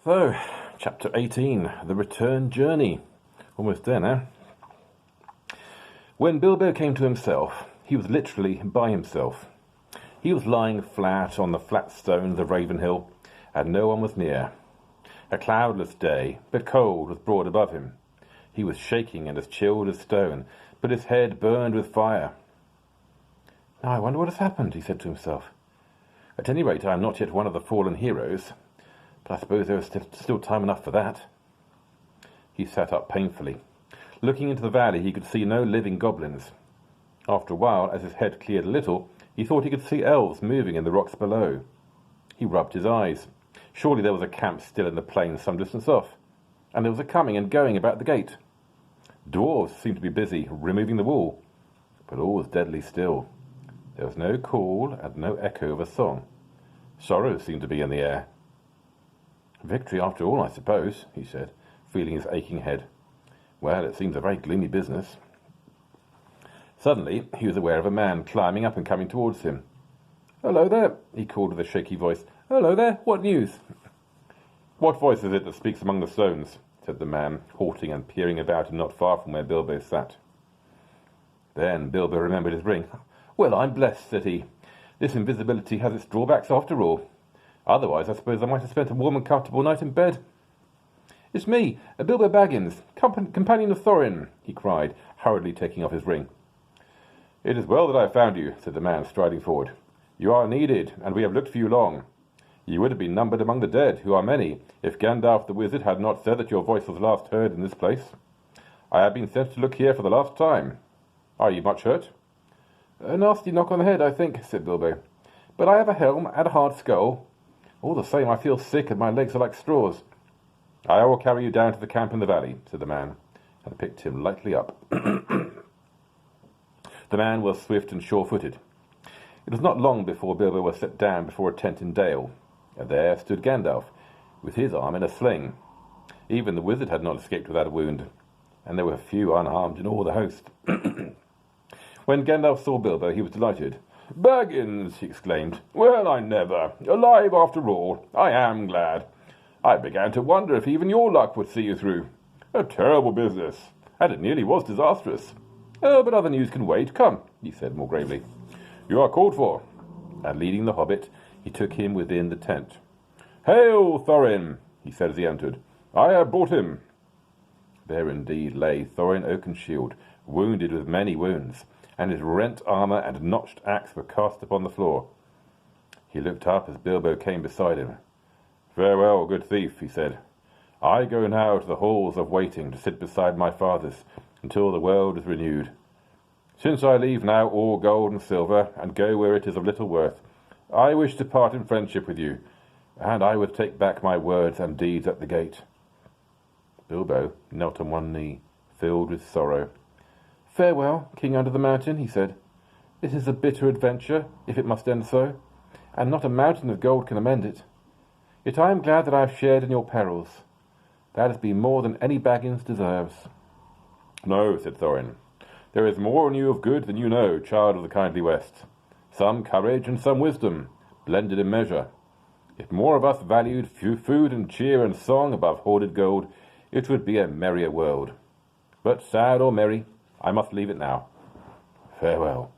So, chapter 18, The Return Journey. Almost there now. When Bilbo came to himself, he was literally by himself. He was lying flat on the flat stones of Ravenhill, and no one was near. A cloudless day, but cold, was broad above him. He was shaking and as chilled as stone, but his head burned with fire. "Now I wonder what has happened," he said to himself. "At any rate, I am not yet one of the fallen heroes, but I suppose there is still time enough for that." He sat up painfully. Looking into the valley, he could see no living goblins. After a while, as his head cleared a little, he thought he could see elves moving in the rocks below. He rubbed his eyes. Surely there was a camp still in the plain some distance off, and there was a coming and going about the gate. Dwarves seemed to be busy removing the wall, but all was deadly still. There was no call and no echo of a song. Sorrow seemed to be in the air. "Victory after all, I suppose," he said, feeling his aching head. "Well, it seems a very gloomy business." Suddenly, he was aware of a man climbing up and coming towards him. "Hello there," he called with a shaky voice. "Hello there, what news?" "What voice is it that speaks among the stones?" said the man, halting and peering about him not far from where Bilbo sat. Then Bilbo remembered his ring. "Well, I'm blessed," said he. "This invisibility has its drawbacks after all. Otherwise, I suppose I might have spent a warm and comfortable night in bed." "It's me, Bilbo Baggins, companion of Thorin," he cried, hurriedly taking off his ring. "It is well that I have found you," said the man, striding forward. "You are needed, and we have looked for you long. You would have been numbered among the dead, who are many, if Gandalf the Wizard had not said that your voice was last heard in this place. I have been sent to look here for the last time. Are you much hurt?" "A nasty knock on the head, I think," said Bilbo. "But I have a helm and a hard skull. All the same, I feel sick and my legs are like straws." "I will carry you down to the camp in the valley," said the man, and picked him lightly up. The man was swift and sure-footed. It was not long before Bilbo was set down before a tent in Dale, and there stood Gandalf, with his arm in a sling. Even the wizard had not escaped without a wound, and there were few unharmed in all the host. When Gandalf saw Bilbo, he was delighted. "Baggins!" he exclaimed. "Well, I never! Alive after all! I am glad. I began to wonder if even your luck would see you through. A terrible business, and it nearly was disastrous. Oh, but other news can wait. Come," he said more gravely. "You are called for." And leading the hobbit, he took him within the tent. "Hail, Thorin!" he said as he entered. "I have brought him." There indeed lay Thorin Oakenshield, wounded with many wounds, and his rent armour and notched axe were cast upon the floor. He looked up as Bilbo came beside him. "Farewell, good thief," he said. "I go now to the halls of waiting to sit beside my fathers until the world is renewed. Since I leave now all gold and silver, and go where it is of little worth, I wish to part in friendship with you, and I would take back my words and deeds at the gate." Bilbo knelt on one knee, filled with sorrow. "Farewell, King under the mountain," he said. "This is a bitter adventure, if it must end so, and not a mountain of gold can amend it. Yet I am glad that I have shared in your perils. That has been more than any Baggins deserves." "No," said Thorin. "There is more in you of good than you know, child of the kindly West. Some courage and some wisdom, blended in measure. If more of us valued food and cheer and song above hoarded gold, it would be a merrier world. But sad or merry, I must leave it now. Farewell."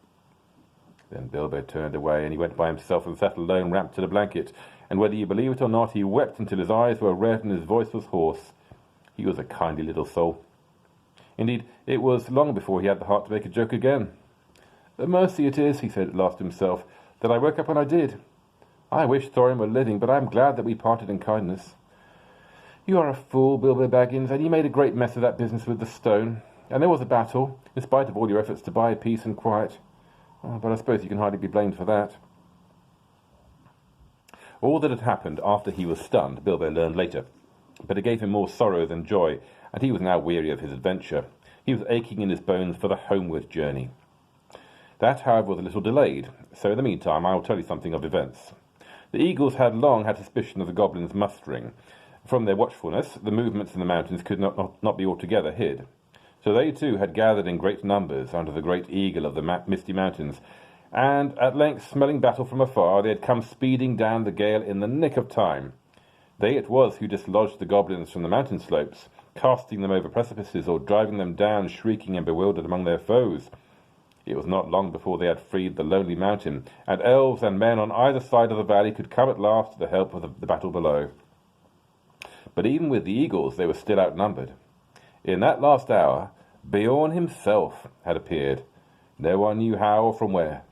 Then Bilbo turned away, and he went by himself and sat alone, wrapped in a blanket. And whether you believe it or not, he wept until his eyes were red and his voice was hoarse. He was a kindly little soul. Indeed, it was long before he had the heart to make a joke again. "A mercy it is," he said at last to himself, "that I woke up when I did. I wish Thorin were living, but I am glad that we parted in kindness. You are a fool, Bilbo Baggins, and you made a great mess of that business with the stone. And there was a battle, in spite of all your efforts to buy peace and quiet. Oh, but I suppose you can hardly be blamed for that." All that had happened after he was stunned, Bilbo learned later, but it gave him more sorrow than joy, and he was now weary of his adventure. He was aching in his bones for the homeward journey. That, however, was a little delayed, so in the meantime I will tell you something of events. The eagles had long had suspicion of the goblins mustering. From their watchfulness, the movements in the mountains could not be altogether hid. So they too had gathered in great numbers under the great eagle of the misty mountains, and at length, smelling battle from afar, they had come speeding down the gale in the nick of time. They it was who dislodged the goblins from the mountain slopes, casting them over precipices or driving them down, shrieking and bewildered among their foes. It was not long before they had freed the lonely mountain, and elves and men on either side of the valley could come at last to the help of the battle below. But even with the eagles they were still outnumbered. In that last hour, Beorn himself had appeared. No one knew how or from where.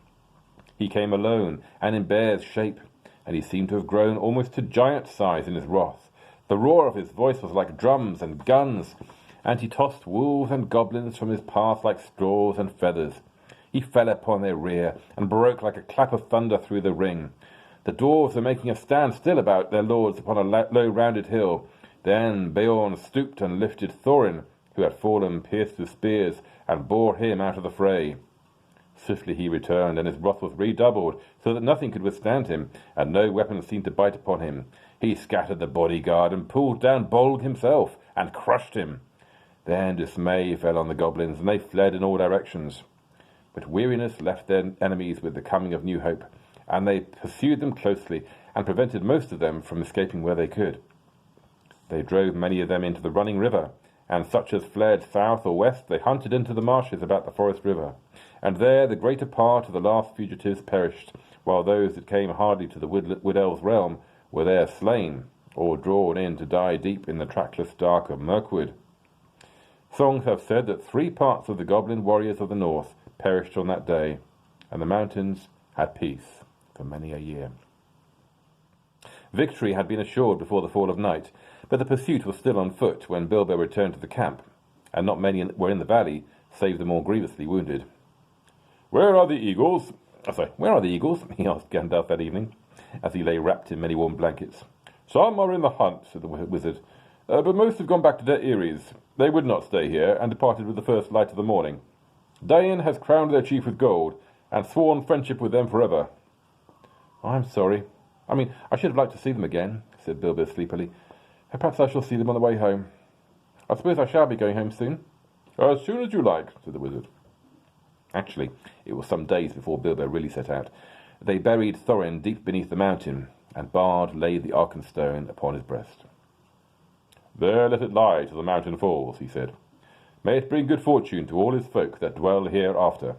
He came alone and in bear's shape, and he seemed to have grown almost to giant size in his wrath. The roar of his voice was like drums and guns, and he tossed wolves and goblins from his path like straws and feathers. He fell upon their rear and broke like a clap of thunder through the ring. The dwarves were making a stand still about their lords upon a low rounded hill. Then Beorn stooped and lifted Thorin, who had fallen pierced with spears, and bore him out of the fray. Swiftly he returned, and his wrath was redoubled, so that nothing could withstand him, and no weapon seemed to bite upon him. He scattered the bodyguard, and pulled down Bolg himself, and crushed him. Then dismay fell on the goblins, and they fled in all directions. But weariness left their enemies with the coming of new hope, and they pursued them closely, and prevented most of them from escaping where they could. They drove many of them into the running river, and such as fled south or west they hunted into the marshes about the forest river. And there the greater part of the last fugitives perished, while those that came hardly to the wood elves' realm were there slain, or drawn in to die deep in the trackless dark of Mirkwood. Songs have said that 3 parts of the goblin warriors of the north perished on that day, and the mountains had peace for many a year. Victory had been assured before the fall of night, but the pursuit was still on foot when Bilbo returned to the camp, and not many were in the valley, save the more grievously wounded. Where are the eagles? He asked Gandalf that evening, as he lay wrapped in many warm blankets. Some are in the hunt, said the wizard, but most have gone back to their eyries. They would not stay here, and departed with the first light of the morning. Dain has crowned their chief with gold, and sworn friendship with them forever. I'm sorry. I should have liked to see them again, said Bilbo sleepily. Perhaps I shall see them on the way home. I suppose I shall be going home soon. As soon as you like, said the wizard. Actually, it was some days before Bilbo really set out. They buried Thorin deep beneath the mountain, and Bard laid the Arkenstone upon his breast. There let it lie till the mountain falls, he said. May it bring good fortune to all his folk that dwell hereafter.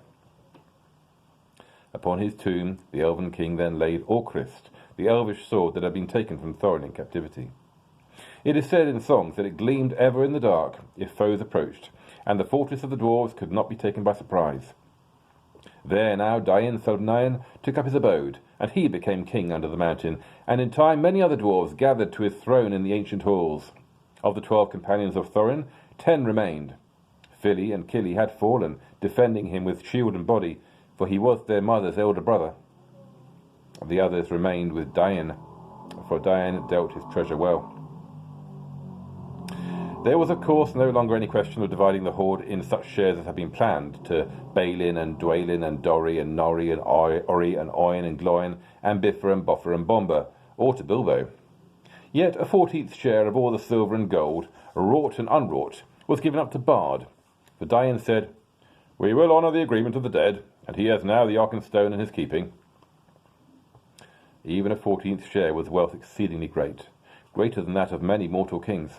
Upon his tomb the Elven King then laid Orcrist, the elvish sword that had been taken from Thorin in captivity. It is said in songs that it gleamed ever in the dark if foes approached, and the fortress of the dwarves could not be taken by surprise. There now Dain, son of Nain, took up his abode, and he became king under the mountain, and in time many other dwarves gathered to his throne in the ancient halls. Of the 12 companions of Thorin, 10 remained. Fili and Kili had fallen, defending him with shield and body, for he was their mother's elder brother. The others remained with Dain, for Dain dealt his treasure well. There was, of course, no longer any question of dividing the hoard in such shares as had been planned, to Balin and Dwalin and Dorri and Norri and Ori and Oin and Gloin and Bifur and Boffer and Bomber, or to Bilbo. Yet a 14th share of all the silver and gold, wrought and unwrought, was given up to Bard, for Dain said, We will honour the agreement of the dead, and he has now the Arkenstone in his keeping. Even a 14th share was wealth exceedingly great, greater than that of many mortal kings.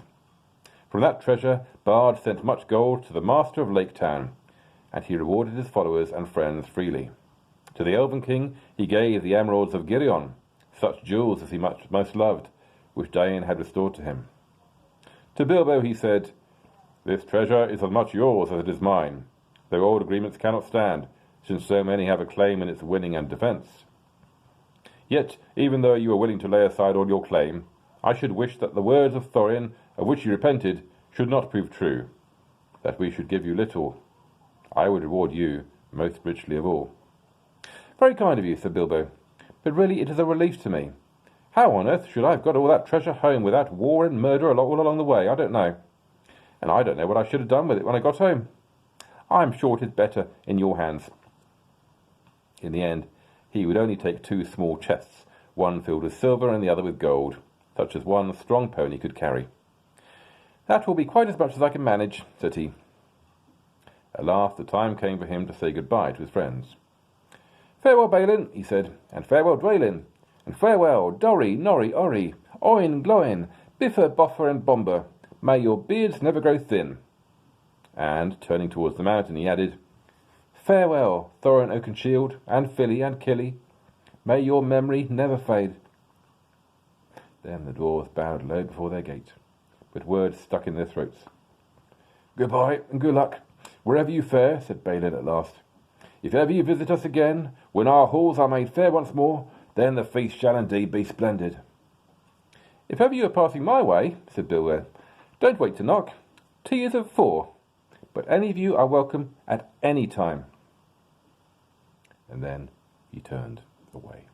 From that treasure Bard sent much gold to the master of Lake Town, and he rewarded his followers and friends freely. To the Elven King he gave the emeralds of Girion, such jewels as he most loved, which Dain had restored to him. To Bilbo he said, This treasure is as much yours as it is mine, though old agreements cannot stand, since so many have a claim in its winning and defence. Yet, even though you are willing to lay aside all your claim, I should wish that the words of Thorin, of which you repented, should not prove true, that we should give you little. I would reward you most richly of all. Very kind of you, said Bilbo, but really it is a relief to me. How on earth should I have got all that treasure home without war and murder all along the way? I don't know. And I don't know what I should have done with it when I got home. I'm sure it is better in your hands. In the end, he would only take 2 small chests, one filled with silver and the other with gold, such as one strong pony could carry. That will be quite as much as I can manage, said he. At last the time came for him to say good-bye to his friends. Farewell, Balin, he said, and farewell, Dwalin. And farewell, Dorry, Norry, Orry, Oin, Gloin, Biffer, Boffer, and Bomber. May your beards never grow thin. And, turning towards the mountain, he added, Farewell, Thorin Oakenshield, and Filly, and Killy. May your memory never fade. Then the dwarves bowed low before their gate, with words stuck in their throats. Goodbye, and good luck, wherever you fare, said Balin at last. If ever you visit us again, when our halls are made fair once more, then the feast shall indeed be splendid. If ever you are passing my way, said Bilbo, don't wait to knock. Tea is at 4, but any of you are welcome at any time. And then he turned away.